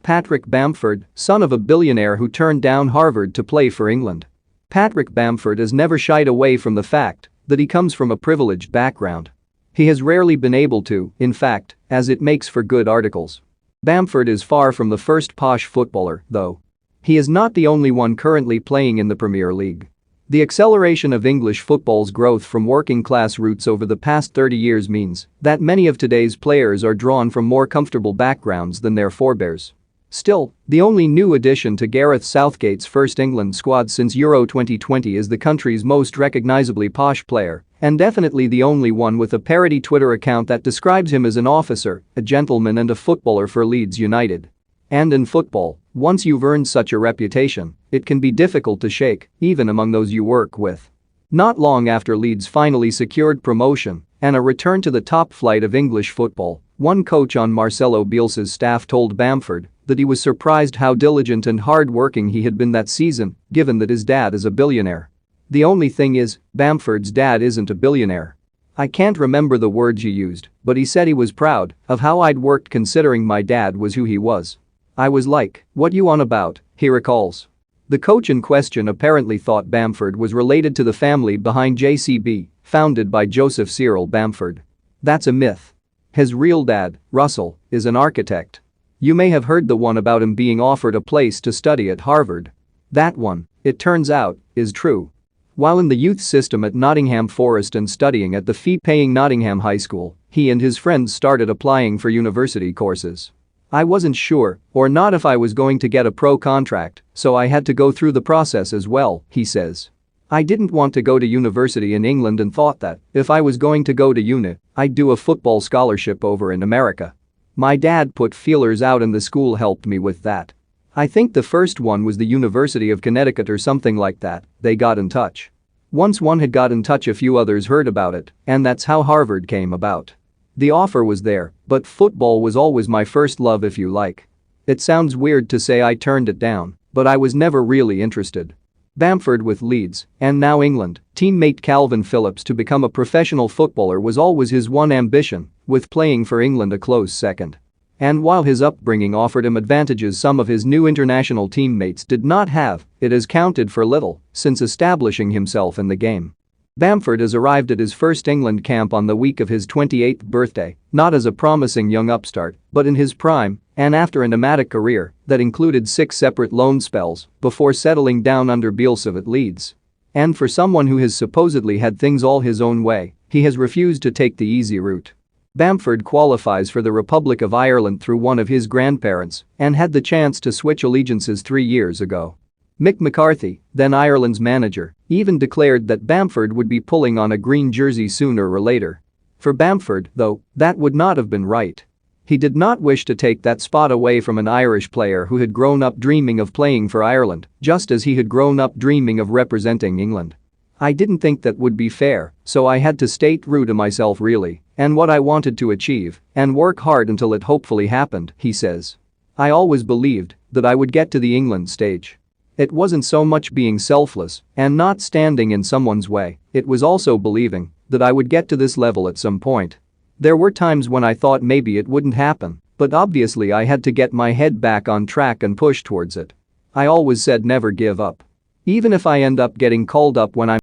Patrick Bamford, son of a billionaire who turned down Harvard to play for England. Patrick Bamford has never shied away from the fact that he comes from a privileged background. He has rarely been able to, in fact, as it makes for good articles. Bamford is far from the first posh footballer, though. He is not the only one currently playing in the Premier League. The acceleration of English football's growth from working-class roots over the past 30 years means that many of today's players are drawn from more comfortable backgrounds than their forebears. Still, the only new addition to Gareth Southgate's first England squad since Euro 2020 is the country's most recognisably posh player, and definitely the only one with a parody Twitter account that describes him as an officer, a gentleman and a footballer for Leeds United. And in football, once you've earned such a reputation, it can be difficult to shake, even among those you work with. Not long after Leeds finally secured promotion and a return to the top flight of English football, one coach on Marcelo Bielsa's staff told Bamford that he was surprised how diligent and hard-working he had been that season, given that his dad is a billionaire. The only thing is, Bamford's dad isn't a billionaire. I can't remember the words he used, but he said he was proud of how I'd worked considering my dad was who he was. I was like, what you on about, he recalls. The coach in question apparently thought Bamford was related to the family behind JCB, founded by Joseph Cyril Bamford. That's a myth. His real dad, Russell, is an architect. You may have heard the one about him being offered a place to study at Harvard. That one, it turns out, is true. While in the youth system at Nottingham Forest and studying at the fee-paying Nottingham High School, he and his friends started applying for university courses. I wasn't sure, or not, if I was going to get a pro contract, so I had to go through the process as well, he says. I didn't want to go to university in England and thought that, if I was going to go to uni, I'd do a football scholarship over in America. My dad put feelers out and the school helped me with that. I think the first one was the University of Connecticut or something like that. They got in touch. Once one had got in touch, a few others heard about it, and that's how Harvard came about. The offer was there, but football was always my first love, if you like. It sounds weird to say I turned it down, but I was never really interested. Bamford with Leeds, and now England, teammate Calvin Phillips to become a professional footballer was always his one ambition, with playing for England a close second. And while his upbringing offered him advantages some of his new international teammates did not have, it has counted for little since establishing himself in the game. Bamford has arrived at his first England camp on the week of his 28th birthday, not as a promising young upstart, but in his prime, and after a nomadic career that included 6 separate loan spells before settling down under Bielsa at Leeds. And for someone who has supposedly had things all his own way, he has refused to take the easy route. Bamford qualifies for the Republic of Ireland through one of his grandparents and had the chance to switch allegiances 3 years ago. Mick McCarthy, then Ireland's manager, even declared that Bamford would be pulling on a green jersey sooner or later. For Bamford, though, that would not have been right. He did not wish to take that spot away from an Irish player who had grown up dreaming of playing for Ireland, just as he had grown up dreaming of representing England. I didn't think that would be fair, so I had to stay true to myself really, and what I wanted to achieve, and work hard until it hopefully happened, he says. I always believed that I would get to the England stage. It wasn't so much being selfless and not standing in someone's way, it was also believing that I would get to this level at some point. There were times when I thought maybe it wouldn't happen, but obviously I had to get my head back on track and push towards it. I always said never give up. Even if I end up getting called up when I'm